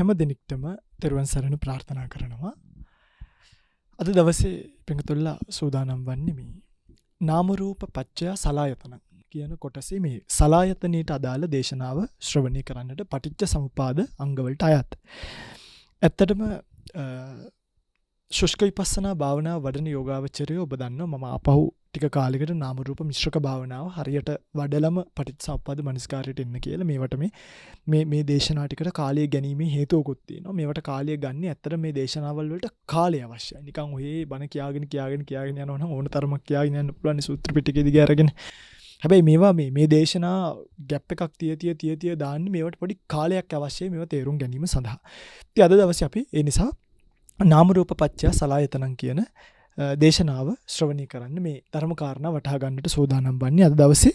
හැම දෙනෙක්ටම තෙරුවන් සරණ ප්‍රාර්ථනා කරනවා. අද දවසේ පිංගුතුල්ලා සූදානම් වන්නේ මේ නාම රූප පත්‍ය සලආයතන කියන කොටසේ මේ සලආයතනයට අදාළ දේශනාව ශ්‍රවණය කරන්නට පටිච්ච සමුපාද අංගවලට අයත්. ඇත්තටම ශුෂ්ක විපස්සනා භාවනාව වඩන යෝගාවචරය ඔබ දන්නවා මම අපහු ටික කාලයකට නාම රූප මිශ්‍රක භාවනාව හරියට වඩලම පටිච්චසමුප්පාද මනස්කාරයට එන්න කියලා මේවට මේ දේශනා ටිකට කාලය ගැනීමේ හේතුවකුත් තියෙනවා. මේවට කාලය ගන්න ඇත්තට මේ දේශනාවල් වලට කාලය අවශ්‍යයි. නිකන් ඔහේ බණ කියාගෙන යනවා නම් ඕන තරමක් කියාගෙන යන්න පුළුවන් සූත්‍ර පිටකේ දිගේ අරගෙන. හැබැයි මේවා මේ දේශනා ගැප් එකක් තිය දාන්න මේවට පොඩි කාලයක් අවශ්‍යයි මේවා තේරුම් ගැනීම සඳහා. ඉතින් අද දවසේ අපි ඒ නිසා නාම රූප පත්‍ය සලආයතනං කියන දේශනාව ශ්‍රවණය කරන්න මේ ධර්ම කාරණා වටහා ගන්නට සූදානම් වන්නේ. අද දවසේ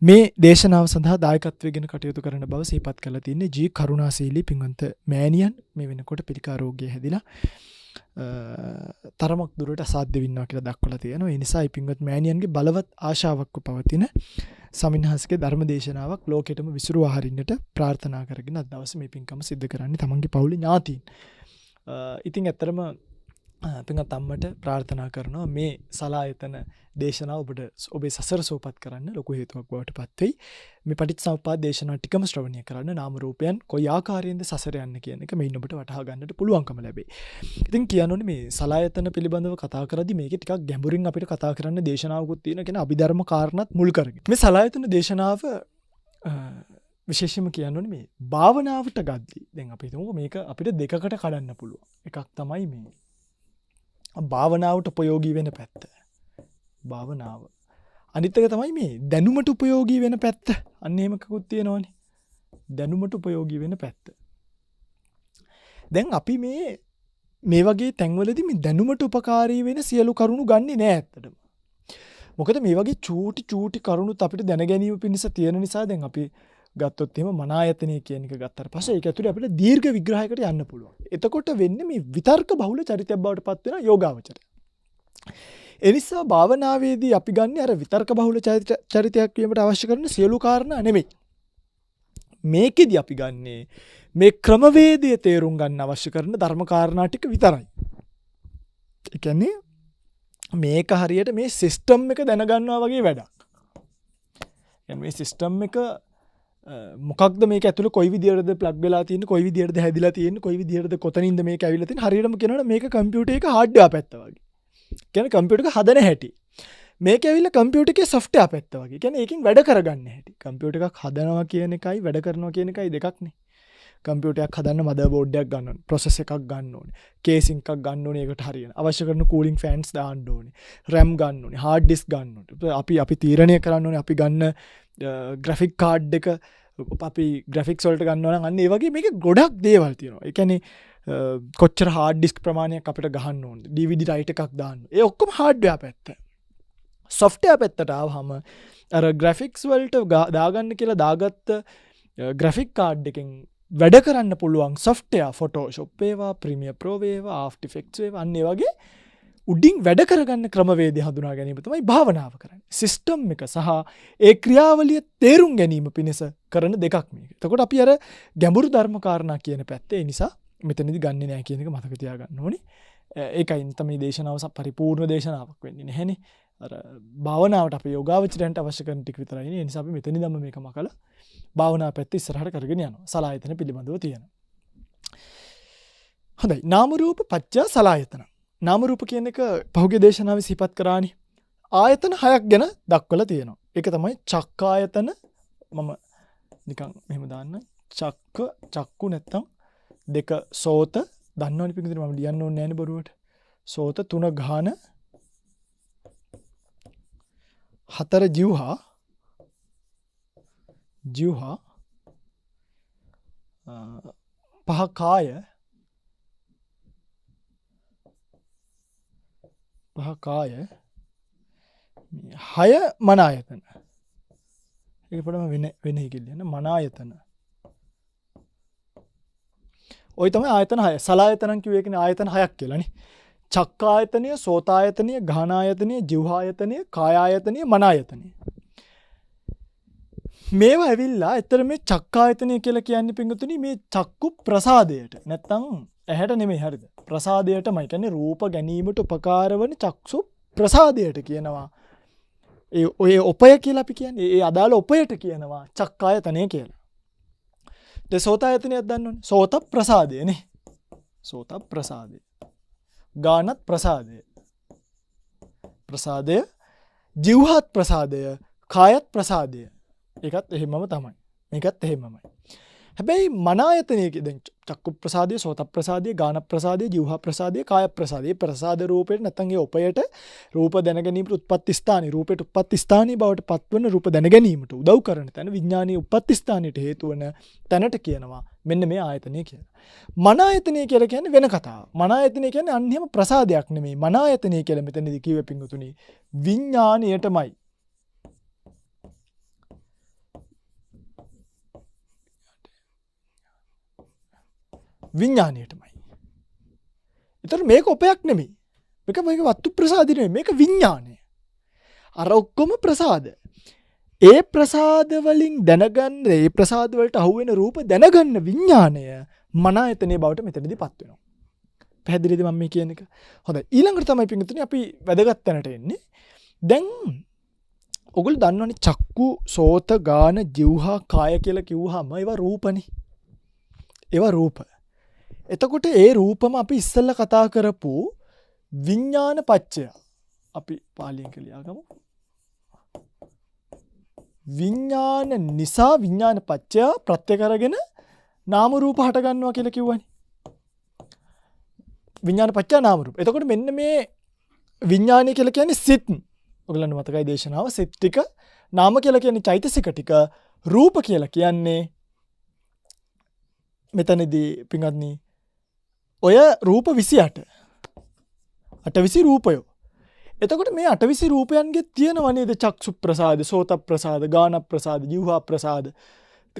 මේ දේශනාව සඳහා දායකත්වයෙන් කටයුතු කරන බව සිහිපත් කරලා තින්නේ ජී කරුණාශීලී පින්වන්ත මෑණියන්. මේ වෙනකොට පිළිකා රෝගය හැදිලා තරමක් දුරට අසාධ්‍ය වෙනවා කියලා දක්වලා තියෙනවා. ඒ නිසා පින්වත් මෑණියන්ගේ බලවත් ආශාවක්ව පවතින සමින්හස්ගේ ධර්ම දේශනාවක් ලෝකෙටම විසිරුවා හරින්නට ප්‍රාර්ථනා කරගෙන අද දවසේ මේ පින්කම සිද්ධ කරන්නේ තමන්ගේ පවුලේ ඥාතීන්. ඉතින් ඇත්තරම පින්වත් අම්මට ප්‍රාර්ථනා කරනවා මේ සලආයතන දේශනාව ඔබට ඔබේ සසර සෝපත් කරන්න ලොකු හේතුවක් බවට පත් වෙයි. මේ පටිච්චසමුප්පාද දේශනා ටිකම ශ්‍රවණය කරන්න නාම රූපයන් කොයි ආකාරයෙන්ද සසර යන්නේ කියන එක මේන් ඔබට වටහා ගන්නට පුළුවන්කම ලැබෙයි. ඉතින් කියනෝනේ මේ සලආයතන පිළිබඳව කතා කරද්දී මේකේ ටිකක් ගැඹුරින් අපිට කතා කරන්න දේශනාවකුත් තියෙන කියන අභිධර්ම කාරණාත් මුල් කරගෙන. මේ සලආයතන දේශනාව විශේෂයෙන්ම කියනෝනේ මේ භාවනාවට ගද්දී දැන් අපි හිතමු මේක අපිට දෙකකට කඩන්න පුළුවන්. එකක් තමයි මේ භාවනාවට උපයෝගී වෙන පැත්ත. භාවනාව. අනිත් එක තමයි මේ දැනුමට උපයෝගී වෙන පැත්ත. අන්න එහෙම එකකුත් තියෙනවනේ. දැනුමට උපයෝගී වෙන පැත්ත. දැන් අපි මේ වගේ තැන්වලදී මේ දැනුමට උපකාරී වෙන සියලු කරුණු ගන්නෙ නෑ ඇත්තටම. මොකද මේ වගේ චූටි කරුණුත් අපිට දැන ගැනීම පිණිස තියෙන නිසා දැන් අපි ගත්තොත් එහෙම මනායතනය කියන එක ගත්තාට පස්සේ ඒක ඇතුලේ අපිට දීර්ඝ විග්‍රහයකට යන්න පුළුවන්. එතකොට වෙන්නේ මේ විතර්ක බහුල චරිතයක් බවට පත් වෙන යෝගාවචරය. ඒ නිසා භාවනාවේදී අපි ගන්න අර විතර්ක බහුල චරිතයක් වීමට අවශ්‍ය කරන සියලු කාරණා නෙමෙයි. මේකෙදි අපි ගන්නේ මේ ක්‍රමවේදය තේරුම් ගන්න අවශ්‍ය කරන ධර්ම කාරණා ටික විතරයි. ඒ කියන්නේ මේක හරියට මේ සිස්ටම් එක දැනගන්නවා වගේ වැඩක්. මේ සිස්ටම් එක මොකක්ද මේක ඇතුළේ කොයි විදියටද ප්ලග් වෙලා තියෙන්නේ කොයි විදියටද හැදිලා තියෙන්නේ කොයි විදියටද කොතනින්ද මේක ඇවිල්ලා තියෙන්නේ හරියටම කියනවනම් මේක කම්පියුටර් එක හાર્ඩ්වෙයාර් පැත්ත වගේ. කියන්නේ කම්පියුටර් එක හදන හැටි. මේක ඇවිල්ලා කම්පියුටර් එකේ සොෆ්ට්වෙයාර් පැත්ත වගේ. කියන්නේ ඒකෙන් වැඩ කරගන්න හැටි. කම්පියුටර් එකක් හදනවා කියන එකයි වැඩ කරනවා කියන එකයි දෙකක්නේ. කම්පියුටර් එකක් හදන්න මදර් බෝඩ් එකක් ගන්න ඕනේ. ප්‍රොසෙස් එකක් ගන්න ඕනේ. කේසින් එකක් ගන්න ඕනේ ඒකට හරියන. අවශ්‍ය කරන කූලින් ෆෑන්ස් දාන්න ඕනේ. RAM ගන්න ඕනේ. හાર્ඩ් ඩිස්ක් ගන්න ඕනේ. අපි තීරණය කරන්න ඕනේ අපි ගන්න ග්‍රැෆික් කාඩ් එක අපි ග්‍රැෆික්ස් වලට ගන්නවා නම් අන්න ඒ වගේ මේක ගොඩක් දේවල් තියෙනවා. ඒ කියන්නේ කොච්චර හાર્ඩ් ඩිස්ක් ප්‍රමාණයක් අපිට ගහන්න ඕනද? DVD රයිට් එකක් දාන්න. ඒ ඔක්කොම හાર્ඩ්වෙයාර් පැත්ත. සොෆ්ට්වෙයාර් පැත්තට ආවම අර ග්‍රැෆික්ස් වලට දාගන්න කියලා දාගත්ත ග්‍රැෆික් කාඩ් එකෙන් වැඩ කරන්න පුළුවන් සොෆ්ට්වෙයාර් Photoshop වේවා, Premiere Pro වේවා, After Effects වේවා අන්න ඒ වගේ උඩින් වැඩ කරගන්න ක්‍රමවේදය හඳුනා ගැනීම තමයි භාවනාව කරන්නේ. සිස්ටම් එක සහ ඒ ක්‍රියාවලිය තේරුම් ගැනීම පිණිස කරන දෙකක් මේක. එතකොට අපි අර ගැඹුරු ධර්ම කාරණා කියන පැත්තේ ඒ නිසා මෙතනදී ගන්නෙ නෑ කියන එක මතක තියාගන්න ඕනේ. ඒකයි තමයි දේශනාව පරිපූර්ණ දේශනාවක් වෙන්නේ නැහැනේ. අර භාවනාවට අපේ යෝගාවචරයන්ට අවශ්‍ය කරන ටික විතරයි නේ. ඒ නිසා අපි මෙතනදීම මේක මකලා භාවනා පැත්ත ඉස්සරහට කරගෙන යනවා. සලආයතන පිළිබඳව තියෙනවා. හොඳයි. නාම රූප පත්‍ය සලආයතන. නාම රූප කියන එක පහුගිය දේශනාවේ සිහිපත් කරානේ. ආයතන 6ක් ගැන දක්වලා තියෙනවා. ඒක තමයි චක්කායතන. මම නිකන් මෙහෙම දාන්න. චක්කු නැත්තම් 2 සෝත දන්නවනේ පිටින් මම ලියන්න ඕනේ නෑනේ බොරුවට. සෝත 3 ගාන 4 ජීවහා 5 කාය 6 මනායතන. ඒක පොඩම වෙන එකකින් ලියන්න මනායතන. ඔය තමයි ආයතන 6. සලආයතනන් කිව්වේ ඒකනේ ආයතන 6ක් කියලානේ. චක්කායතනය, සෝතායතනය, ගානායතනය, ජීවහායතනය, කායායතනය, මනායතනය. මේවා ඇවිල්ලා එතර මේ චක්කායතනය කියලා කියන්නේ පිංගුතුනි මේ චක්කු ප්‍රසාදයට නැත්තම් ඇහැට නෙමෙයි හරිද ප්‍රසාදයටමයි කියන්නේ රූප ගැනීමට උපකාර වන චක්සු ප්‍රසාදයට කියනවා ඒ ඔය උපය කියලා අපි කියන්නේ ඒ අදාළ උපයට කියනවා චක්කායතනය කියලා. ද සෝතායතනයක් දන්නවනේ සෝත ප්‍රසාදයනේ සෝත ප්‍රසාදය ගානත් ප්‍රසාදය ප්‍රසාදය ජීවහත් ප්‍රසාදය කායත් ප්‍රසාදය ඒකත් එහෙමම තමයි මේකත් එහෙමමයි. හැබැයි මන ආයතනයේ දැන් චක්කු ප්‍රසාදය සෝත ප්‍රසාදය ගාන ප්‍රසාදය ජීවහ ප්‍රසාදය කාය ප්‍රසාදය ප්‍රසාද රූපයට නැත්නම් ඒ උපයට රූප දැන ගැනීමට උත්පත්ති ස්ථානයි රූපයට උත්පත්ති ස්ථානයි බවට පත්වන රූප දැන ගැනීමට උදව් කරන තැන විඥානීය උත්පත්ති ස්ථානයට හේතු වන තැනට කියනවා මෙන්න මේ ආයතනය කියලා. මන ආයතනය කියලා කියන්නේ වෙන කතාවක්. මන ආයතනය කියන්නේ අන්‍යම ප්‍රසාදයක් නෙමෙයි. මන ආයතනය කියලා මෙතනදී කිව්වේ පිංගුතුනි විඥාණයටමයි. විඥාණයටමයි. ඒතර මේක උපයක් නෙමෙයි. මේක වස්තු ප්‍රසාද නෙමෙයි. මේක විඥාණය. අර ඔක්කොම ප්‍රසාද. ඒ ප්‍රසාද වලින් දැනගන්න ඒ ප්‍රසාද වලට අහු වෙන රූප දැනගන්න විඥාණය මන ආයතනයේ බවට මෙතනදීපත් වෙනවා. පැහැදිලිද මම මේ කියන එක? හොඳයි. ඊළඟට තමයි පින්තුනේ අපි වැදගත් තැනට එන්නේ. දැන් ඔගොල්ලෝ දන්නවනේ චක්කු, සෝත, ගාන, જીවහා, කාය කියලා කිව්වහම ඒවා රූපනේ. ඒවා රූප. එතකොට ඒ රූපම අපි ඉස්සෙල්ලා කතා කරපු විඥාන පච්චය අපි පාලියෙන් කියලා ගමු. විඥාන නිසා විඥාන පච්චය ප්‍රත්‍ය කරගෙන නාම රූප හට ගන්නවා කියලා කිව්වනේ. විඥාන පච්චය නාම රූප. එතකොට මෙන්න මේ විඥානය කියලා කියන්නේ සිත්. ඔයගලන්ට මතකයි දේශනාව සිත් ටික නාම කියලා කියන්නේ චෛතසික ටික රූප කියලා කියන්නේ මෙතනදී පින්වත්නි ඔය රූප 28 අටවිසි රූපය. එතකොට මේ අටවිසි රූපයන්ගේ තියෙනවා නේද චක්සු ප්‍රසාද, සෝත ප්‍රසාද, ගාන ප්‍රසාද, જીවහා ප්‍රසාද,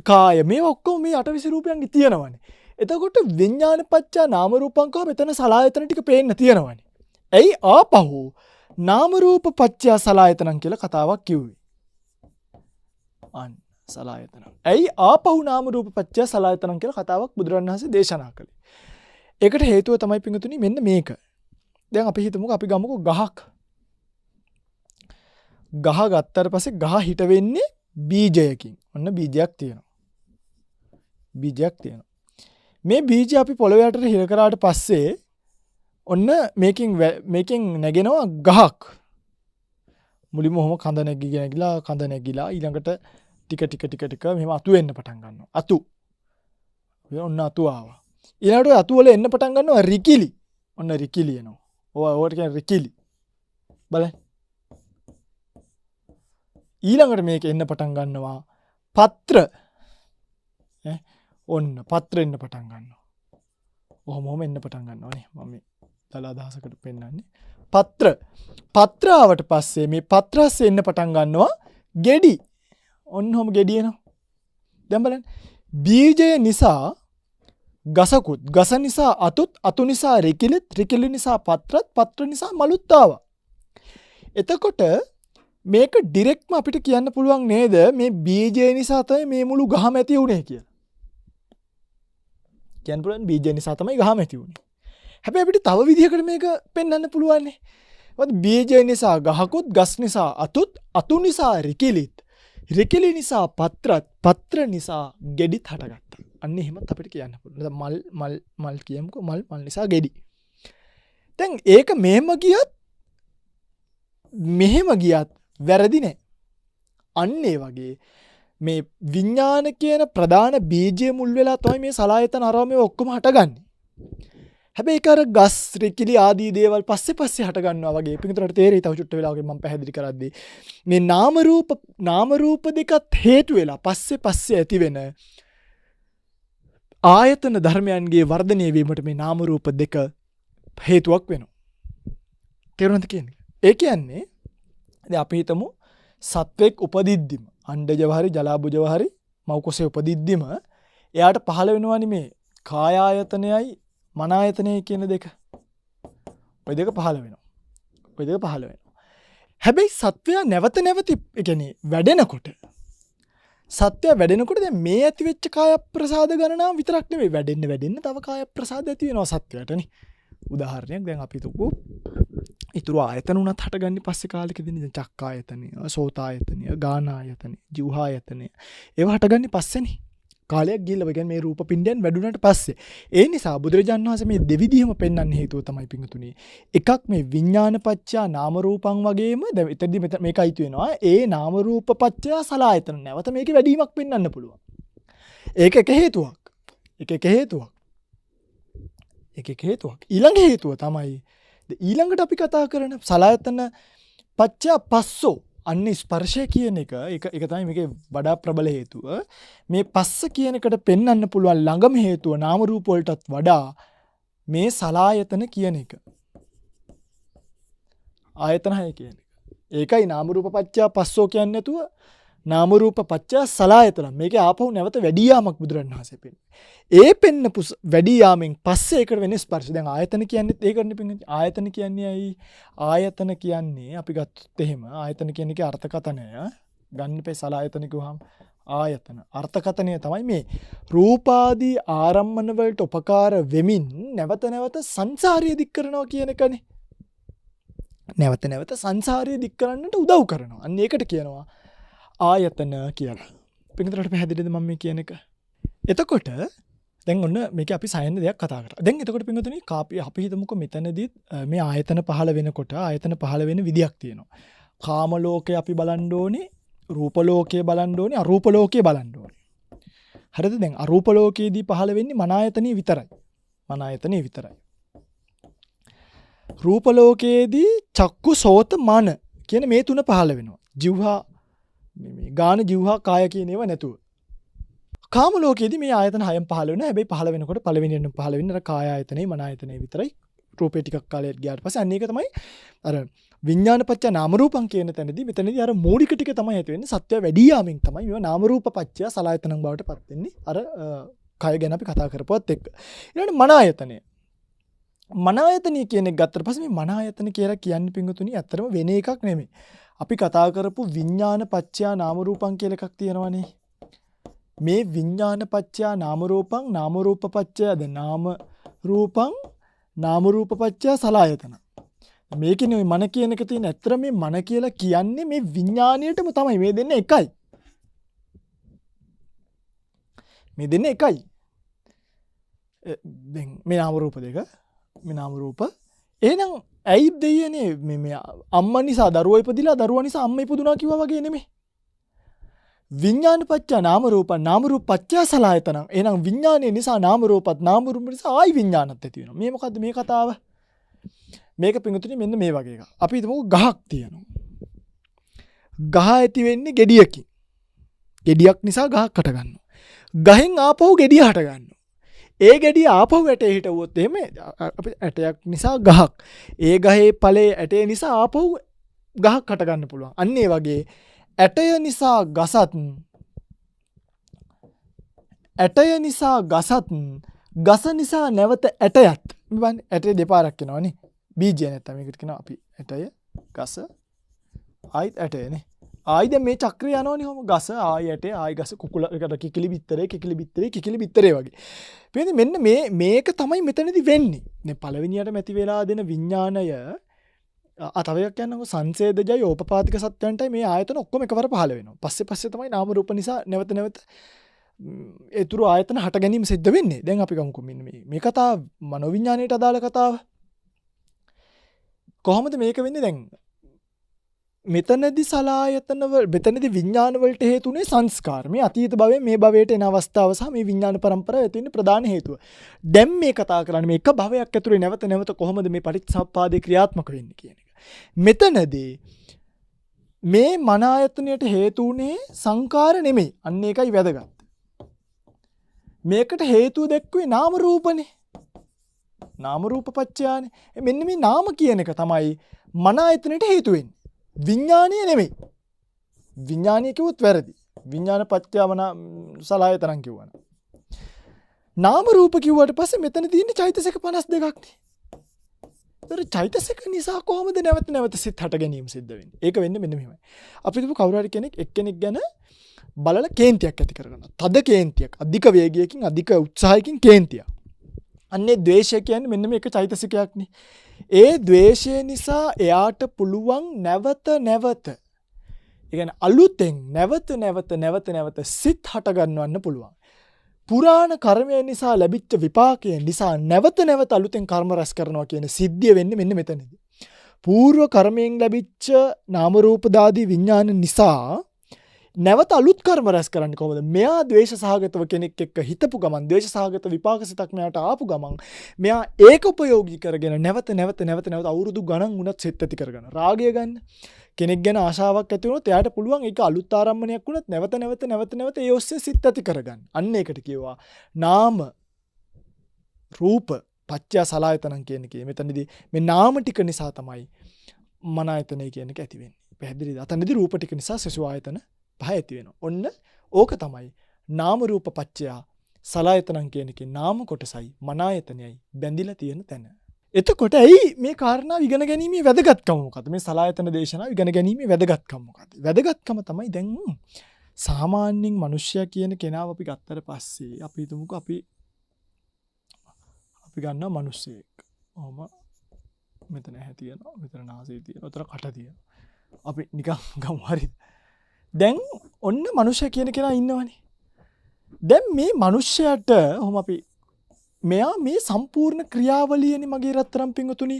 කාය මේ ඔක්කොම මේ අටවිසි රූපයන්ගේ තියෙනවානේ. එතකොට විඥාන පත්‍යා නාම රූපං කව මෙතන සලආයතන ටික පේන්න තියෙනවානේ. ඇයි ආපහු නාම රූප පත්‍යා සලආයතනං කියලා කතාවක් කිව්වේ? අන්න සලආයතන. ඇයි ආපහු නාම රූප පත්‍යා සලආයතනං කියලා කතාවක් බුදුරණන් වහන්සේ දේශනා කළේ? ඒකට හේතුව තමයි පින්තුනි මෙන්න මේක. දැන් අපි හිතමුකෝ අපි ගමුකෝ ගහක්. ගහ ගත්තාට පස්සේ ගහ හිට වෙන්නේ බීජයකින්. ඔන්න බීජයක් තියෙනවා. බීජයක් තියෙනවා. මේ බීජය අපි පොළොවේ යටට හිර කරාට පස්සේ ඔන්න මේකෙන් නැගෙනවා ගහක්. මුලින්ම ඔහොම කඳ නැගිලා ඊළඟට ටික මෙහෙම අතු වෙන්න පටන් ගන්නවා. අතු. ඔන්න අතු ආවා. ඊළඟට අතු වල එන්න පටන් ගන්නවා රිකිලි. ඔන්න රිකිලි එනවා. ඔයාට කියන්නේ රිකිලි. බලන්න. ඊළඟට මේක එන්න පටන් ගන්නවා පත්‍ර. ඔන්න පත්‍ර එන්න පටන් ගන්නවා. ඔහොම එන්න පටන් ගන්නවා නේ. මම මේ දල අදහසකට පෙන්නන්නේ. පත්‍ර ආවට පස්සේ මේ පත්‍රස්ස එන්න පටන් ගන්නවා ගෙඩි. ඔන්නෝම ගෙඩි එනවා. දැන් බලන්න. බීජය නිසා ගසකුත්, ගස නිසා අතුත්, අතු නිසා රිකිලිත්, රිකිලි නිසා පත්‍රත්, පත්‍ර නිසා මලුත් ආවා. එතකොට මේක ඩිරෙක්ට්ම අපිට කියන්න පුළුවන් නේද මේ බීජය නිසා තමයි මේ මුළු ගහම ඇති වුනේ කියලා. කියන්න පුළුවන් බීජය නිසා තමයි ගහම ඇති වුනේ. හැබැයි අපිට තව විදිහකට මේක පෙන්වන්න පුළුවන් නේ. මොකද බීජය නිසා ගහකුත්, ගස් නිසා අතුත්, අතු නිසා රිකිලිත්, රිකිලි නිසා පත්‍රත්, පත්‍ර නිසා ගෙඩිත් හටගත්තා. අන්න එහෙමත් අපිට කියන්න පුළුවන්. මල් කියමුකෝ මල් නිසා ගෙඩි. දැන් ඒක මෙහෙම ගියත් වැරදි නෑ. අන්න ඒ වගේ මේ විඥාන කියන ප්‍රධාන බීජය මුල් වෙලා තමයි මේ සලආයතන අරෝමේ ඔක්කොම හටගන්නේ. හැබැයි ඒක අර ගස් රිකිලි ආදී දේවල් පස්සේ හට ගන්නවා වගේ. පිටුතරට තේරෙයි තව චුට්ට වෙලාවකින් මම පැහැදිලි කරද්දී මේ නාම රූප දෙකත් හේතු වෙලා පස්සේ ඇති වෙන ආයතන ධර්මයන්ගේ වර්ධනය වීමට මේ නාම රූප දෙක හේතුවක් වෙනවා. තේරුණාද කියන්නේ? ඒ කියන්නේ දැන් අපි හිතමු සත්වෙක් උපදිද්දිම අණ්ඩජව හරි ජලාබුජව හරි මව් කුසේ උපදිද්දිම එයාට පහළ වෙනවනේ මේ කාය ආයතනයයි මන ආයතනයයි කියන දෙක. ওই දෙක පහළ වෙනවා. හැබැයි සත්වයා නැවත ඒ කියන්නේ වැඩෙනකොට සත්‍ය වැඩෙනකොට දැන් මේ ඇති වෙච්ච කාය ප්‍රසාද ගණනාව විතරක් නෙමෙයි වැඩෙන්න තව කාය ප්‍රසාද ඇති වෙනවා සත්‍යයටනේ. උදාහරණයක් දැන් අපි තුකෝ ඊතුරු ආයතන උනත් හටගන්නේ පස්සේ කාලෙකදී දැන් චක්කායතනය, සෝතායතනය, ගානායතනය, ජීවහායතනය. ඒවා හටගන්නේ පස්සේනේ. කාලයක් ගිහිල්ලා කියන්නේ මේ රූප පිණ්ඩයන් වැඩුණාට පස්සේ. ඒ නිසා බුදුරජාණන් වහන්සේ මේ දෙවිදිහම පෙන්වන්න හේතුව තමයි පිංගුතුනි. එකක් මේ විඥානපච්චා නාම රූපං වගේම දැන් එතනදී මේක අයිති වෙනවා. ඒ නාම රූපපච්චා සලආයතන නැවත මේකේ වැඩිවීමක් පෙන්වන්න පුළුවන්. ඒක එක හේතුවක්. එක හේතුවක්. එක හේතුවක්. ඊළඟ හේතුව තමයි ඊළඟට අපි කතා කරන සලආයතන පච්චා පස්සෝ අන්න ස්පර්ශය කියන එක තමයි මේකේ වඩා ප්‍රබල හේතුව. මේ පස්ස කියන එකට පෙන්වන්න පුළුවන් ළඟම හේතුව නාම රූප වලටත් වඩා මේ සලායතන කියන එක. ආයතන 6 කියන එක. ඒකයි නාම රූප පත්‍ය පස්සෝ කියන්නේ නැතුව නාම රූප පත්‍ය සලායතන. මේකේ ආපහු නැවත වැඩි යාමක් බුදුරණවහන්සේ පෙන්නන. ඒ පෙන්නපු වැඩි යාමෙන් පස්සේ ඒකට වෙන්නේ ස්පර්ශ. දැන් ආයතන කියන්නේත් ඒකනේ පින්නේ. ආයතන කියන්නේ ඇයි? ආයතන කියන්නේ අපි ගත්තොත් එහෙම ආයතන කියන එකේ අර්ථකථනය ගන්න පෙ සලායතන කිව්වහම ආයතන අර්ථකථනය තමයි මේ රූපාදී ආරම්මන වලට උපකාර වෙමින් නැවත නැවත සංසාරය දික් කරනවා කියන එකනේ. නැවත නැවත සංසාරය දික් කරන්නට උදව් කරනවා. අන්න ඒකට කියනවා ආයතන කියලා. පිටුතරට පැහැදිලිද මම මේ කියන එක? එතකොට දැන් ඔන්න මේක අපි සයන්න දෙයක් කතා කරා. දැන් එතකොට පිටුතුනි අපි හිතමුකෝ මෙතනදී මේ ආයතන පහළ වෙනකොට ආයතන පහළ වෙන විදියක් තියෙනවා. කාම ලෝකේ අපි බලන්න ඕනේ, රූප ලෝකේ බලන්න ඕනේ, අරූප ලෝකේ බලන්න ඕනේ. හරිද? දැන් අරූප ලෝකයේදී පහළ වෙන්නේ මන ආයතනෙ විතරයි. මන ආයතනෙ විතරයි. රූප ලෝකයේදී චක්කු සෝත මන කියන මේ තුන පහළ වෙනවා. ජීවහා මේ ගාන ජීවහා කාය කියන ඒවා නැතුව. කාම ලෝකයේදී මේ ආයතන හයම පහළ වෙනවා. හැබැයි පහළ වෙනකොට පළවෙනියෙන් පහළ වෙන්නේ අර කාය ආයතනේ මන ආයතනේ විතරයි. රූපේ ටිකක් කාලයක් ගියාට පස්සේ අන්න ඒක තමයි අර විඥානපච්ච නාම රූපං කියන තැනදී මෙතනදී අර මූලික ටික තමයි ඇති වෙන්නේ. සත්‍ය වැඩි යාමෙන් තමයි මේවා නාම රූප පච්චය සලආයතනං බවට පත් වෙන්නේ. අර කය ගැන අපි කතා කරපුවත් එක්ක. ඊළඟට මන ආයතනය. මන ආයතනය කියන එක ගත්තට පස්සේ මේ මන ආයතන කියලා කියන්නේ පිංගුතුනි ඇත්තටම වෙන එකක් නෙමෙයි. අපි කතා කරපු විඥානපච්චය නාම රූපං කියලා එකක් තියෙනවනේ. මේ විඥානපච්චය නාම රූපපච්චය නාම රූපං නාම රූපපච්චය සලආයතන. මේකනේ මන කියන එක තියෙන ඇත්තට මේ මන කියලා කියන්නේ මේ විඥාණයටම තමයි මේ දෙන්නේ එකයි. මේ දෙන්නේ එකයි. දැන් මේ නාම රූප දෙක මේ නාම රූප එහෙනම් ඇයි දෙයනේ මේ අම්මා නිසා දරුවා ඉපදිලා දරුවා නිසා අම්මා ඉපදුනා කිව්වා වගේ නෙමෙයි. විඥානපච්චය නාම රූපපච්චය සලආයතන. එහෙනම් විඥානයේ නිසා නාම රූපත් නාම රූප නිසා ආයි විඥානත් ඇති වෙනවා. මේ මොකද්ද මේ කතාව? මේක පිංගුතුනි මෙන්න මේ වගේ එකක්. අපි හිතමු ගහක් තියෙනවා. ගහ ඇති වෙන්නේ ගෙඩියකින්. ගෙඩියක් නිසා ගහක් හට ගන්නවා. ගහෙන් ආපහු ගෙඩිය හට ගන්නවා. ඒ ගෙඩිය ආපහු ඇටේ හිටවුවොත් එහෙම අපි ඇටයක් නිසා ගහක්. ඒ ගහේ ඵලයේ ඇටේ නිසා ආපහු ගහක් හට ගන්න පුළුවන්. අන්න ඒ වගේ ඇටය නිසා ගසත් ගස නිසා නැවත ඇටයත් බලන්න ඇටේ දෙපාරක් එනවනේ. බීජය නැත්තම් මේකට කියනවා අපි ඇටය ගස ආයිත් ඇටයනේ. ආයි දැන් මේ චක්‍රය යනවනේ කොහොම ගස ආයි ඇටේ ආයි ගස කුකුලකට කිකිලි බිත්තරේ වගේ. මෙන්න මේක තමයි මෙතනදී වෙන්නේ. මේ පළවෙනියට ඇති වෙලා දෙන විඥාණය තව එකක් කියන්නකො සංසේදජය ඕපපාතික සත්‍යයන්ටයි මේ ආයතන ඔක්කොම එකවර පහළ වෙනවා. පස්සේ තමයි නාම රූප නිසා නැවත ඒතුරු ආයතන හට ගැනීම සිද්ධ වෙන්නේ. දැන් අපි ගමුකෝ මෙන්න මේ කතාව මනෝවිඥාණයට අදාළ කතාව. කොහොමද මේක වෙන්නේ දැන්? මෙතනදී මෙතනදී විඥාන වලට හේතුනේ සංස්කාර. මේ අතීත භවයෙන් මේ භවයට එන අවස්ථාව සහ මේ විඥාන පරම්පරාව ඇති වෙන්නේ ප්‍රධාන හේතුව. දැන් මේ කතා කරන්නේ මේ එක භවයක් ඇතුලේ නැවත කොහොමද මේ පටිච්චසමුප්පාදේ ක්‍රියාත්මක වෙන්නේ කියන එක. මෙතනදී මේ මන ආයතනයට හේතු උනේ සංකාර නෙමෙයි. අන්න ඒකයි වැදගත්. මේකට හේතුව දැක්කුවේ නාම රූපනේ. නාම රූප පත්‍යානේ. මෙන්න මේ නාම කියන එක තමයි මන ආයතනයට හේතු වෙන්නේ. විඥානීය නෙමෙයි. විඥානීය කිව්වොත් වැරදි. විඥාන පත්‍යාවන සලආයතනං කිව්වන. නාම රූප කිව්වට පස්සේ මෙතන තියෙන්නේ චෛතසික 52ක් නේ. ඒතර චෛතසික නිසා කොහොමද නැවත සිත් හට ගැනීම සිද්ධ වෙන්නේ? ඒක වෙන්නේ මෙන්න මෙහෙමයි. අපි හිතමු කවුරු හරි කෙනෙක් එක්කෙනෙක් ගැන බලලා කේන්තියක් ඇති කරගන්නවා. තද කේන්තියක්, අධික වේගයකින්, අධික උත්සාහයකින් කේන්තියක්. අන්නේ ද්වේෂය කියන්නේ මෙන්න මේක චෛතසිකයක්නේ. ඒ ද්වේෂය නිසා එයාට පුළුවන් නැවත ඒ කියන්නේ අලුතෙන් නැවත සිත් හට ගන්නවන්න පුළුවන්. පුරාණ කර්මය නිසා ලැබිච්ච විපාකය නිසා නැවත අලුතෙන් කර්ම රැස් කරනවා කියන සිද්ධිය වෙන්නේ මෙන්න මෙතනදී. పూర్ව කර්මයෙන් ලැබිච්ච නාම රූප දාදී විඥාන නිසා නැවත අලුත් කර්ම රැස් කරන්නේ කොහොමද? මෙයා ද්වේෂ සහගතව කෙනෙක් එක්ක හිතපු ගමන්, ද්වේෂ සහගත විපාක සිතක් මෙයාට ආපු ගමන්, මෙයා ඒක උපයෝගී කරගෙන නැවත අවුරුදු ගණන් වුණත් සිත් ඇති කරගන්න. රාගය ගන්න. කෙනෙක් ගැන ආශාවක් ඇති වුණොත් එයාට පුළුවන් ඒක අලුත් ආරම්භණයක් වුණත් නැවත ඒ ඔස්සේ සිත් ඇති කරගන්න. අන්න ඒකට කියවා නාම රූප පත්‍ය සලආයතනං කියන එකේ. මෙතනදී මේ නාම ටික නිසා තමයි මන ආයතනය කියන එක ඇති වෙන්නේ. පැහැදිලිද? අතනදී රූප ටික නිසා සසු ආයතන පහ ඇති වෙනවා. ඔන්න ඕක තමයි නාම රූප පත්‍ය සලආයතනං කියන එකේ නාම කොටසයි මන ආයතනයයි බැඳිලා තියෙන තැන. එතකොට ඇයි මේ කාරණාව ඉගෙන ගැනීමේ වැදගත්කම මොකද්ද? මේ සලආයතන දේශනාව ඉගෙන ගැනීමේ වැදගත්කම මොකද්ද? වැදගත්කම තමයි දැන් සාමාන්‍යයෙන් මිනිස්සයා කියන කෙනාව අපි ගත්තට පස්සේ අපි හිතමුකෝ අපි ගන්නවා මිනිස්සෙක්. ඔහම මෙතන ඇහැ තියෙනවා, මෙතන නාසය තියෙනවා, උතර කට තියෙනවා. අපි නිකන් ගමු හරිද? දැන් ඔන්න මිනිස්සයා කියන කෙනා ඉන්නවනේ. දැන් මේ මිනිස්සයාට ඔහම අපි මෙයා මේ සම්පූර්ණ ක්‍රියාවලියනේ මගේ රත්තරන් පිංගුතුනි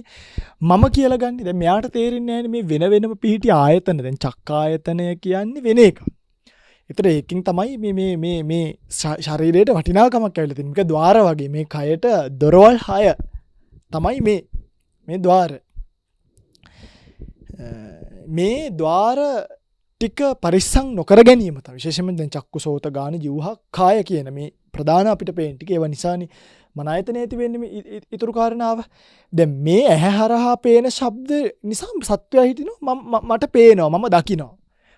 මම කියලා ගන්න. දැන් මෙයාට තේරෙන්නේ නැහැ මේ වෙනම පිහිටි ආයතන. දැන් චක්කායතනය කියන්නේ වෙන එකක්. ඒතර ඒකින් තමයි මේ ශරීරයට වටිනාකමක් ඇවිල්ලා තියෙන්නේ. මේක ద్వාර වගේ. මේ කයට දොරවල් 6 තමයි මේ ద్వාර. මේ ద్వාර ටික පරිස්සම් නොකර ගැනීම තමයි විශේෂයෙන්ම දැන් චක්කු සෝත ගාන જીවහ කාය කියන මේ ප්‍රධාන අපිට පේන ටික ඒව නිසානේ මන ආයතනයේ ඇති වෙන්නේ මේ ඊතුරු කාරණාව. දැන් මේ ඇහැ හරහා පේන ශබ්ද නිසා සත්වයා හිටිනවා මට පේනවා මම දකිනවා.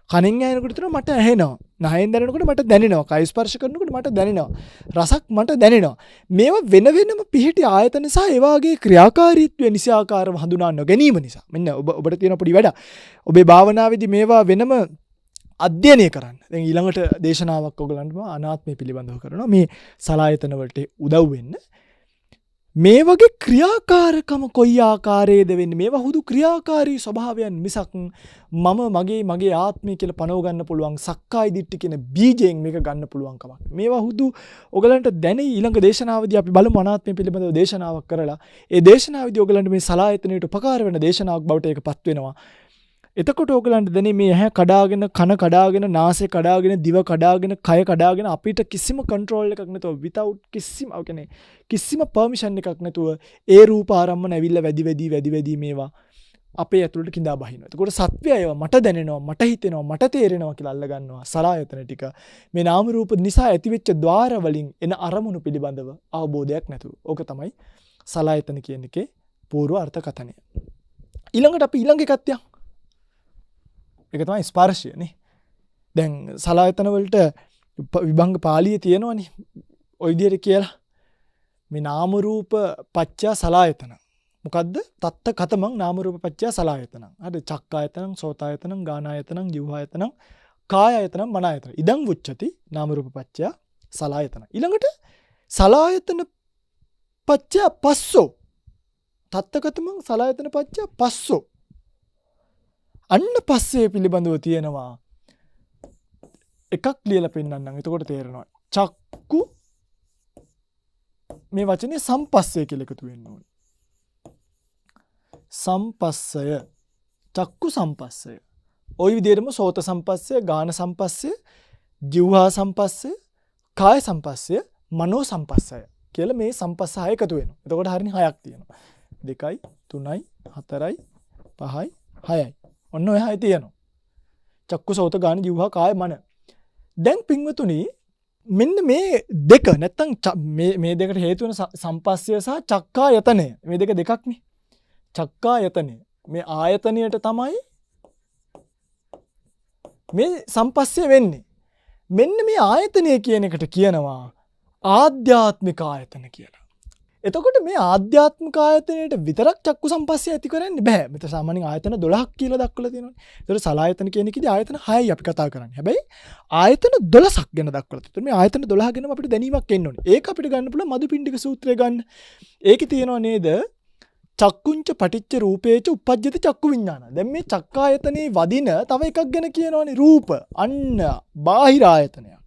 කනෙන් ඇහෙනකොට හිටිනවා මට ඇහෙනවා. නහයෙන් දැනෙනකොට මට දැනෙනවා. කය ස්පර්ශ කරනකොට මට දැනෙනවා. රසක් මට දැනෙනවා. මේවා වෙනම පිහිටි ආයතන නිසා ඒ වාගේ ක්‍රියාකාරීත්වය නිසාකාරව හඳුනා නොගැනීම නිසා. මෙන්න ඔබට තියෙන පොඩි වැඩ. ඔබේ භාවනාවේදී මේවා වෙනම අධ්‍යයනය කරන්න. දැන් ඊළඟට දේශනාවක් ඔයගලන්ටම අනාත්මය පිළිබඳව කරනවා. මේ සලආයතන වලට උදව් වෙන්න. මේ වගේ ක්‍රියාකාරකම කොයි ආකාරයේද වෙන්නේ? මේවා හුදු ක්‍රියාකාරී ස්වභාවයන් මිසක් මම මගේ ආත්මය කියලා පනව ගන්න පුළුවන් සක්කාය දිට්ඨි කියන බීජයෙන් මේක ගන්න පුළුවන් කමක්. මේවා හුදු ඔයගලන්ට දැනෙයි. ඊළඟ දේශනාවදී අපි බලමු අනාත්මය පිළිබඳව දේශනාවක් කරලා. ඒ දේශනාවේදී ඔයගලන්ට මේ සලආයතනයට උපකාර වෙන දේශනාවක් බවට ඒකපත් වෙනවා. එතකොට ඕගලන්ට දැනේ මේ ඇහැ කඩාගෙන, කන කඩාගෙන, නාසය කඩාගෙන, දිව කඩාගෙන, කය කඩාගෙන අපිට කිසිම කන්ට්‍රෝල් එකක් නැතුව without කිසිම පර්මිෂන් එකක් නැතුව ඒ රූප ආරම්මන ඇවිල්ලා වැඩි මේවා අපේ ඇතුළට கிඳා බහිනවා. එතකොට සත්‍යය ඒවා මට දැනෙනවා, මට හිතෙනවා, මට තේරෙනවා කියලා අල්ල ගන්නවා. සලආයතන ටික මේ නාම රූප නිසා ඇතිවෙච්ච ద్వාර වලින් එන අරමුණු පිළිබඳව අවබෝධයක් නැතුව. ඕක තමයි සලආයතන කියන එකේ පූර්ව අර්ථකථනය. ඊළඟට අපි ඊළඟ එකක් තියමු. ඒක තමයි ස්පර්ශය නේ. දැන් සලආයතන වලට විභංග පාළියේ තියෙනවනේ. ඔය විදිහට කියලා මේ නාම රූප පත්‍ය සලආයතන. මොකද්ද? තත්ත කතමං නාම රූප පත්‍ය සලආයතන. හරි චක්කායතනං සෝතායතනං ගානායතනං ජීවහායතනං කායායතනං මනායතන. ඉදං උච්චති නාම රූප පත්‍ය සලආයතන. ඊළඟට සලආයතන පත්‍ය පස්සෝ. තත්ත කතමං සලආයතන පත්‍ය පස්සෝ. අන්න පස්සේ පිළිබඳව තියෙනවා එකක් ලියලා පෙන්නන්නම්. එතකොට තේරෙනවා. චක්කු මේ වචනේ සම්පස්සය කියලා එකතු වෙන්න ඕනේ. සම්පස්සය, චක්කු සම්පස්සය. ওই විදිහටම සෝත සම්පස්සය, ගාන සම්පස්සය, જીවහා සම්පස්සය, කාය සම්පස්සය, මනෝ සම්පස්සය කියලා මේ සම්පස්ස හය එකතු වෙනවා. එතකොට හරිනේ හයක් තියෙනවා. 2යි 3යි 4යි 5යි 6යි. ඔන්න ඔය 6 තියෙනවා. චක්කු සෝත ගාන જીවහා කාය මන. දැන් පින්වතුනි මෙන්න මේ දෙක නැත්තම් මේ දෙකට හේතු වෙන සම්පස්සය සහ චක්කායතනය. මේ දෙක දෙකක්නේ. චක්කායතනය. මේ ආයතනයට තමයි මේ සම්පස්සය වෙන්නේ. මෙන්න මේ ආයතනය කියන එකට කියනවා ආධ්‍යාත්මික ආයතන කියලා. එතකොට මේ ආධ්‍යාත්මික ආයතනයට විතරක් චක්කු සම්පස්සේ ඇති කරන්න බෑ. මෙතන සාමාන්‍යයෙන් ආයතන 12ක් කියලා දක්වලා තියෙනවානේ. ඒතකොට සලායතන කියන එකේදී ආයතන 6යි අපි කතා කරන්නේ. හැබැයි ආයතන 12ක් ගැන දක්වලා තියෙනවා. මේ ආයතන 12 ගැනම අපිට දැනීමක් එන්න ඕනේ. ඒක අපිට ගන්න පුළුවන් මදුපිණ්ඩික සූත්‍රය ගන්න. ඒකේ තියෙනවා නේද? චක්කුංච පටිච්ච රූපේච උපජ්ජති චක්කු විඥාන. දැන් මේ චක්කායතනේ වදින තව එකක් ගැන කියනවානේ රූප. අන්න බාහිර ආයතනයක්.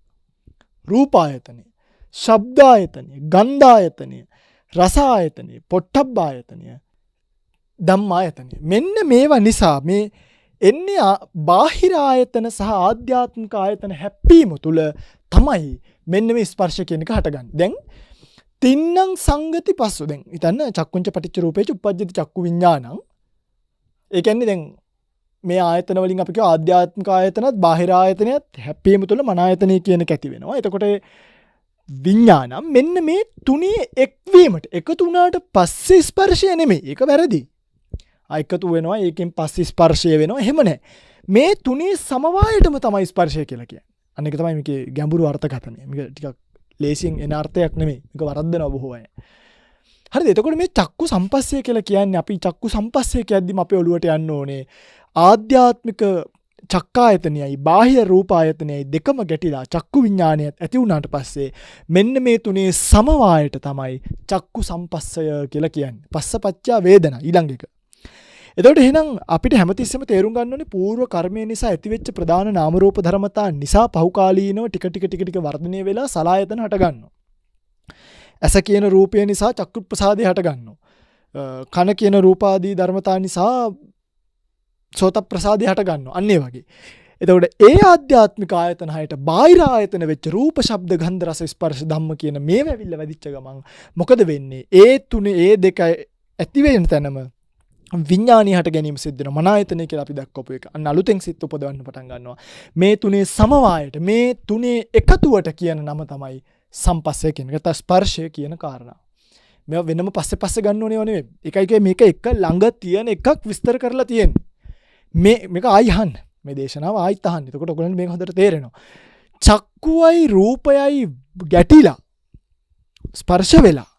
රූපායතනය, ශබ්දායතනය, ගන්ධායතනය, රසායතනය, පොට්ටබ්බායතනය, ධම්මායතනය. මෙන්න මේවා නිසා මේ එන්නේ බාහිර ආයතන සහ ආධ්‍යාත්මික ආයතන හැප්පීම තුළ තමයි මෙන්න මේ ස්පර්ශ කියන එක හටගන්නේ. දැන් තින්නම් සංගති පස්සෝ. දැන් හිතන්න චක්කුංච පටිච්ච රූපේච උප්පජ්ජති චක්කු විඥානං. ඒ කියන්නේ දැන් මේ ආයතන වලින් අපි කියව ආධ්‍යාත්මික ආයතනත් බාහිර ආයතනයත් හැප්පීම තුළ මන ආයතනය කියන එක ඇති වෙනවා. එතකොට විඥානම් මෙන්න මේ තුනේ එක්වීමට එකතු වුණාට පස්සේ ස්පර්ශය නෙමෙයි. ඒක වැරදි. එකතු වෙනවා ඒකෙන් පස්සේ ස්පර්ශය වෙනවා. එහෙම නැහැ. මේ තුනේ සමவாயටම තමයි ස්පර්ශය කියලා කියන්නේ. අන්න ඒක තමයි මේකේ ගැඹුරු අර්ථකථනය. මේක ටිකක් ලේසියෙන් එන අර්ථයක් නෙමෙයි. මේක වරද්දනවා බොහෝ අය. හරිද? එතකොට මේ චක්කු සම්පස්සය කියලා කියන්නේ අපි චක්කු සම්පස්සය කියද්දිම අපේ ඔළුවට යන්න ඕනේ ආධ්‍යාත්මික චක්කායතනයයි බාහිර රූපායතනයයි දෙකම ගැටිලා චක්කු විඥානයත් ඇති වුණාට පස්සේ මෙන්න මේ තුනේ සමவாயට තමයි චක්කු සම්පස්සය කියලා කියන්නේ. පස්සපච්චා වේදනා ඊළඟ එක. එතකොට එහෙනම් අපිට හැමතිස්සෙම තේරුම් ගන්න ඕනේ పూర్ව කර්මය නිසා ඇතිවෙච්ච ප්‍රධාන නාම රූප ධර්මතා නිසා පහුකාලීනව ටික වර්ධනය වෙලා සලායතන හට ගන්නවා. ඇස කියන රූපය නිසා චක්කු ප්‍රසාදය හට ගන්නවා. කන කියන රූපාදී ධර්මතා නිසා සෝත ප්‍රසාදය හට ගන්නවා. අන්න ඒ වගේ. එතකොට ඒ ආධ්‍යාත්මික ආයතන හයට බාහිර ආයතන වෙච්ච රූප ශබ්ද ගන්ධ රස ස්පර්ශ ධම්ම කියන මේවා ඇවිල්ලා වැඩිච්ච ගමන් මොකද වෙන්නේ? ඒ තුනේ ඒ දෙක ඇති වෙන තැනම විඥානිය හට ගැනීම සිද්ධ වෙනවා. මන ආයතනය කියලා අපි දක්වපු එක. අන්න අලුතෙන් සිත් උපදවන්න පටන් ගන්නවා. මේ තුනේ සමவாயයට මේ තුනේ එකතුවට කියන නම තමයි සම්පස්සය කියන එක. ස්පර්ශය කියන කාරණා. මේවා වෙනම පස්සේ ගන්න ඕනේ නෙවෙයි. එකයි මේක එක ළඟ තියෙන එකක් විස්තර කරලා තියෙන්නේ. මේක ආයි අහන්න. මේ දේශනාව ආයිත් අහන්න. එතකොට ඔයගොල්ලන්ට මේක හොඳට තේරෙනවා. චක්කුවයි රූපයයි ගැටිලා ස්පර්ශ වෙලා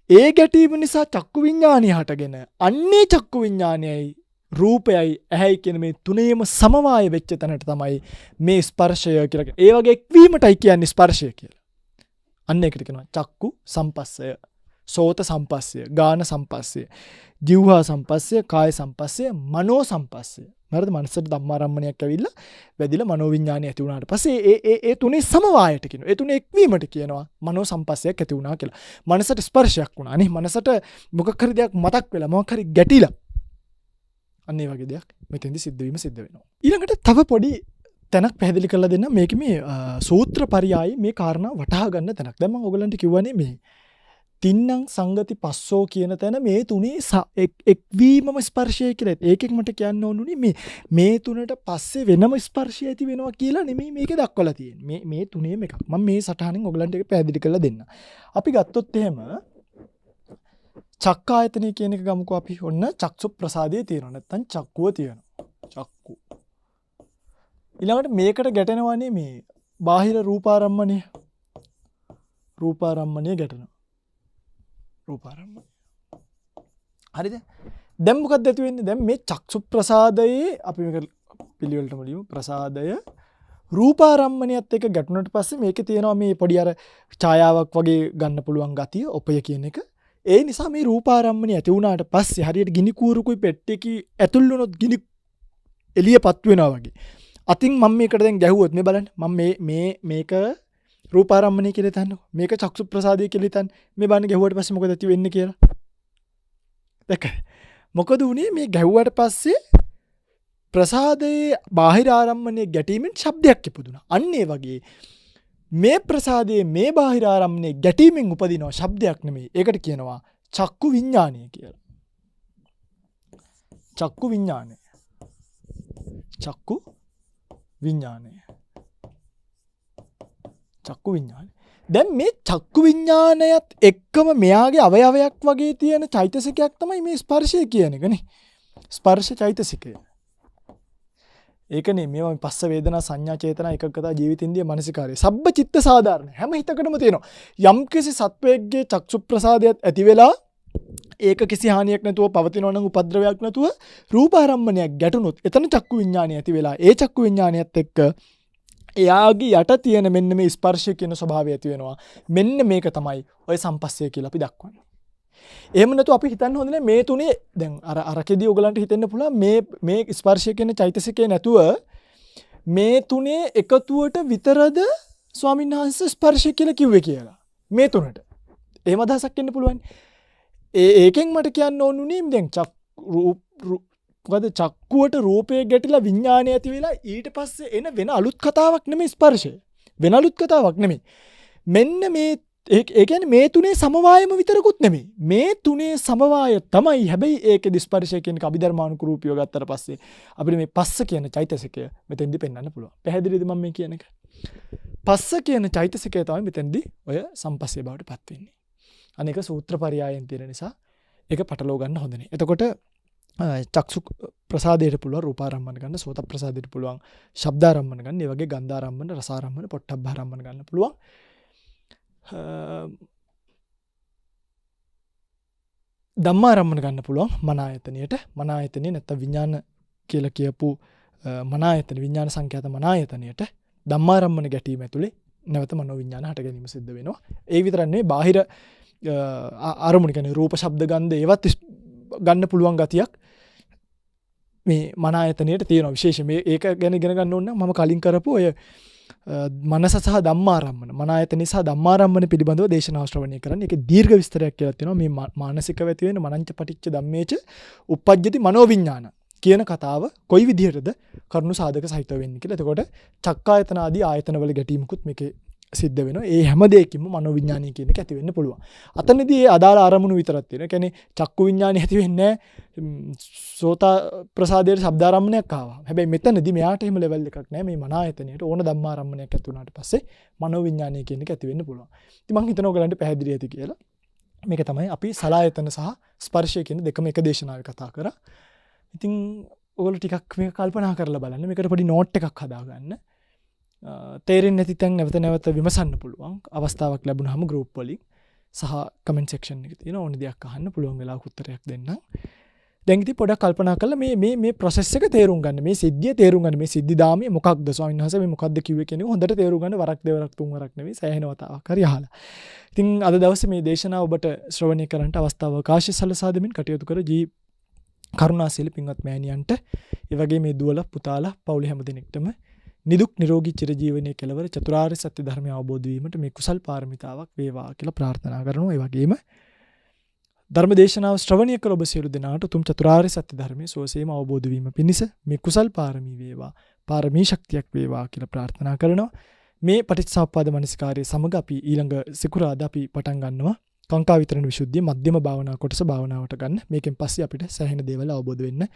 ඒ ගැටීම නිසා චක්කු විඥානය හටගෙන අන්නේ චක්කු විඥානයයි රූපයයි ඇහැයි කියන මේ තුනේම සමவாய වෙච්ච තැනට තමයි මේ ස්පර්ශය කියලා කියන්නේ. ඒ වගේ එක්වීමටයි කියන්නේ ස්පර්ශය කියලා. අන්න ඒකට කියනවා චක්කු සම්පස්සය, සෝත සම්පස්සය, ගාන සම්පස්සය, ජීවහා සම්පස්සය, කාය සම්පස්සය, මනෝ සම්පස්සය. හරිද? මනසට ධම්මාරම්මණයක් ඇවිල්ලා වැදිලා මනෝවිඤ්ඤාණය ඇති වුණාට පස්සේ ඒ තුනේ සමவாயට කියනවා. ඒ තුනේ එක්වීමට කියනවා මනෝ සම්පස්සයක් ඇති වුණා කියලා. මනසට ස්පර්ශයක් වුණා. අනේ මනසට මොකක් හරි දෙයක් මතක් වෙලා මොකක් හරි ගැටිලා. අන්න ඒ වගේ දෙයක් මෙතෙන්දි සිද්ධ වෙනවා. ඊළඟට තව පොඩි තැනක් පැහැදිලි කරලා දෙන්න. මේක මේ සූත්‍ර පරියායි මේ කාරණා වටහා ගන්න තැනක්. දැන් මම ඔයගලන්ට කිව්වනේ මේ තින්නම් සංගති පස්සෝ කියන තැන මේ තුනේ එක්වීමම ස්පර්ශය කියලා. ඒකෙන් මට කියන්න ඕනුනේ මේ තුනට පස්සේ වෙනම ස්පර්ශය ඇති වෙනවා කියලා නෙමෙයි මේකේ දක්වලා තියෙන්නේ. මේ තුනේම එකක්. මම මේ සටහනෙන් ඔයගලන්ට ඒක පැහැදිලි කරලා දෙන්න. අපි ගත්තොත් එහෙම චක්කායතනය කියන එක ගමුකෝ අපි. ඔන්න චක්සු ප්‍රසාදයේ තියෙනවා. නැත්තම් චක්කුව තියෙනවා. චක්කු. ඊළඟට මේකට ගැටෙනවානේ මේ බාහිර රූපාරම්මණය. රූපාරම්මණය ගැටෙනවා. රූපාරම්මණය. හරිද? දැන් මොකක්ද ඇති වෙන්නේ? දැන් මේ චක්සු ප්‍රසාදයේ අපි මේක පිළිවෙලටම ලියමු. ප්‍රසාදය රූපාරම්මණයත් එක්ක ගැටුණට පස්සේ මේකේ තියෙනවා මේ පොඩි අර ඡායාවක් වගේ ගන්න පුළුවන් ගතිය, ඔපය කියන එක. ඒ නිසා මේ රූපාරම්මණය ඇති වුණාට පස්සේ හරියට ගිනි කූරුකුයි පෙට්ටියකී ඇතුල් වුණොත් ගිනි එළියපත් වෙනවා වගේ. අතින් මම මේකට දැන් ගැහුවොත් මේ බලන්න. මම මේක රූපාරම්මණය කියලා හිතන්නකො. මේක චක්සු ප්‍රසාදය කියලා හිතන්න. මේ බලන්න ගැහුවට පස්සේ මොකද ඇති වෙන්නේ කියලා. දැක්කද? මොකද උනේ මේ ගැහුවට පස්සේ ප්‍රසාදයේ බාහිර ආරම්මණය ගැටීමෙන් ශබ්දයක් ඉපදුනා. අන්න ඒ වගේ මේ ප්‍රසාදයේ මේ බාහිර ආරම්මණය ගැටීමෙන් උපදිනවා ශබ්දයක් නෙමෙයි. ඒකට කියනවා චක්කු විඥානය කියලා. චක්කු විඥානය. චක්කු විඥානය. චක්කු විඥානය. දැන් මේ චක්කු විඥානයත් එක්කම මෙයාගේ අවයවයක් වගේ තියෙන චෛතසිකයක් තමයි මේ ස්පර්ශය කියන එක නේ. ස්පර්ශ චෛතසිකය. ඒකනේ මේවා පස්ස වේදනා සංඥා චේතනා එකකතා ජීවිතින්දී මනසිකාරය. සබ්බ චිත්ත සාධාරණ. හැම හිතකටම තියෙනවා. යම්කිසි සත්වයේගේ චක්සු ප්‍රසාදයක් ඇති වෙලා ඒක කිසි හානියක් නැතුව පවතිනවා නම් උපද්‍රවයක් නැතුව රූපාරම්මණයක් ගැටුනොත් එතන චක්කු විඥානය ඇති වෙලා ඒ චක්කු විඥානයත් එක්ක එයාගේ යට තියෙන මෙන්න මේ ස්පර්ශය කියන ස්වභාවය ඇති වෙනවා. මෙන්න මේක තමයි ඔය සම්පස්සය කියලා අපි දක්වන්නේ. එහෙම නැතු අපි හිතන්න හොඳ නැහැ මේ තුනේ දැන් අරකෙදී ඔයගලන්ට හිතෙන්න පුළුවන් මේ ස්පර්ශය කියන චෛතසිකේ නැතුව මේ තුනේ එකතුවට විතරද ස්වාමීන් වහන්සේ ස්පර්ශය කියලා කිව්වේ කියලා. මේ තුනට. එහෙම අදහසක් එන්න පුළුවන්. ඒකෙන් මට කියන්න ඕනුනේ දැන් මොකද චක්කුවට රූපය ගැටිලා විඥානය ඇති වෙලා ඊට පස්සේ එන වෙන අලුත් කතාවක් නෙමෙයි ස්පර්ශය. වෙන අලුත් කතාවක් නෙමෙයි. මෙන්න මේ ඒ කියන්නේ මේ තුනේ සමவாயම විතරකුත් නෙමෙයි. මේ තුනේ සමவாய තමයි. හැබැයි ඒකේ ස්පර්ශය කියන එක අභිධර්මානුකූපීව ගත්තට පස්සේ අපිට මේ පස්ස කියන චෛතසිකය මෙතෙන්දි පෙන්වන්න පුළුවන්. පැහැදිලිද මම මේ කියන එක? පස්ස කියන චෛතසිකය තමයි මෙතෙන්දි ඔය සම්පස්සේ බවට පත් වෙන්නේ. අනේක සූත්‍ර පරයයන් තියෙන නිසා ඒක පටලව ගන්න හොඳ නෑ. එතකොට චක්සු ප්‍රසාදයට පුළුවන් රූපාරම්මන ගන්න, සෝත ප්‍රසාදයට පුළුවන් ශබ්දාරම්මන ගන්න, ඒ වගේ ගන්ධාරම්මන, රසාරම්මන, පොට්ටබ්බාරම්මන ගන්න පුළුවන්. ධම්මාරම්මන ගන්න පුළුවන් මන ආයතනයට. මන ආයතනේ නැත්නම් විඥාන කියලා කියපු මන ආයතන විඥාන සංඛ්‍යාත මන ආයතනයට ධම්මාරම්මන ගැටීම ඇතුලේ නැවත මනෝ විඥාන හට ගැනීම සිද්ධ වෙනවා. ඒ විතරක් නෙවෙයි බාහිර අරමුණ කියන්නේ රූප ශබ්ද ගන්ධ ඒවත් ගන්න පුළුවන් ගතියක් මේ මන ආයතනයට තියෙනවා. විශේෂයෙන් මේ ඒක ගැන ඉගෙන ගන්න ඕන නම් මම කලින් කරපු ඔය මනස සහ ධම්මාරම්මන මන ආයතන සහ ධම්මාරම්මන පිළිබඳව දේශනාව ශ්‍රවණය කරන්න. ඒකේ දීර්ඝ විස්තරයක් කියලා තියෙනවා. මේ මානසිකව ඇති වෙන මනංච පටිච්ච ධම්මේච uppajjati මනෝවිඥාන කියන කතාව කොයි විදිහටද කරුණු සාධක සහිතව වෙන්නේ කියලා. එතකොට චක්කායතන ආදී ආයතන වල ගැටීමකුත් මේකේ සිද්ධ වෙනවා. ඒ හැම දෙයකින්ම මනෝවිඥානය කියන එක ඇති වෙන්න පුළුවන්. අතනදී ඒ අදාළ අරමුණු විතරක් තියෙනවා. ඒ කියන්නේ චක්කු විඥානය ඇති වෙන්නේ සෝත ප්‍රසාදයේ ශබ්දාරම්මණයක් ආවා. හැබැයි මෙතනදී මෙයාට එහෙම ලෙවල් එකක් නැහැ. මේ මන ආයතනයේට ඕන ධම්මාරම්මණයක් ඇති වුණාට පස්සේ මනෝවිඥානය කියන එක ඇති වෙන්න පුළුවන්. ඉතින් මම හිතනවා ඔයගලන්ට පැහැදිලි ඇති කියලා. මේක තමයි අපි සලායතන සහ ස්පර්ශය කියන දෙකම එක දේශනාවේ කතා කරා. ඉතින් ඔයගොල්ලෝ ටිකක් මේක කල්පනා කරලා බලන්න. මේකට පොඩි නෝට් එකක් හදාගන්න. තේරෙන්නේ නැති තැන් නැවත විමසන්න පුළුවන්. අවස්ථාවක් ලැබුණාම ගෲප් වලින් සහ කමෙන්ට් සෙක්ෂන් එකේ තියෙන ඕන දෙයක් අහන්න පුළුවන් වෙලාවක උත්තරයක් දෙන්නම්. දැන් ඉතින් පොඩක් කල්පනා කරලා මේ process එක තේරුම් ගන්න. මේ සිද්ධිය තේරුම් ගන්න. මේ සිද්ධි දාමයේ මොකක්ද ස්වාමීන් වහන්සේ මේ මොකක්ද කිව්වේ කියන එක හොඳට තේරුම් ගන්න. වරක් දෙවරක් තුන් වරක් නෙවෙයි සෑහෙන වතාවක් හරි අහලා. ඉතින් අද දවසේ මේ දේශනාව ඔබට ශ්‍රවණය කරන්නට අවස්ථාව අවකාශය සලසා දෙමින් කටයුතු කර කරුණාශීලී පින්වත් මෑණියන්ට ඒ වගේ මේ දුවලා පුතාලා පවුලේ හැම දෙනෙක්ටම නිදුක් නිරෝගී චිරජීවනයේ කෙලවර චතුරාර්ය සත්‍ය ධර්මය අවබෝධ වීමට මේ කුසල් පාරමිතාවක් වේවා කියලා ප්‍රාර්ථනා කරනවා. ඒ වගේම ධර්ම දේශනාව ශ්‍රවණය කළ ඔබ සියලු දෙනාට උතුම් චතුරාර්ය සත්‍ය ධර්මයේ සෝසේම අවබෝධ වීම පිණිස මේ කුසල් පාරමී වේවා, පාරමී ශක්තියක් වේවා කියලා ප්‍රාර්ථනා කරනවා. මේ පටිච්චසමුප්පාද මනසිකාරයේ සමග අපි ඊළඟ සිකුරාදා අපි පටන් ගන්නවා. කාංකා විතරණ විසුද්ධිය මධ්‍යම භාවනා කොටස භාවනාවට ගන්න. මේකෙන් පස්සේ අපිට සෑහෙන දේවල් අවබෝධ වෙන්න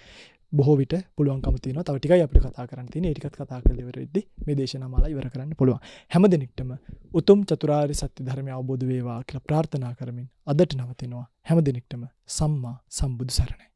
බොහෝ විට පුළුවන්කම තියෙනවා. තව ටිකයි අපිට කතා කරන්න තියෙන්නේ. ඒ ටිකත් කතා කරලා ඉවර වෙද්දී මේ දේශනා මාලා ඉවර කරන්න පුළුවන්. හැම දිනෙකටම උතුම් චතුරාර්ය සත්‍ය ධර්මය අවබෝධ වේවා කියලා ප්‍රාර්ථනා කරමින් අදට නවතිනවා. හැම දිනෙකටම සම්මා සම්බුදු සරණයි.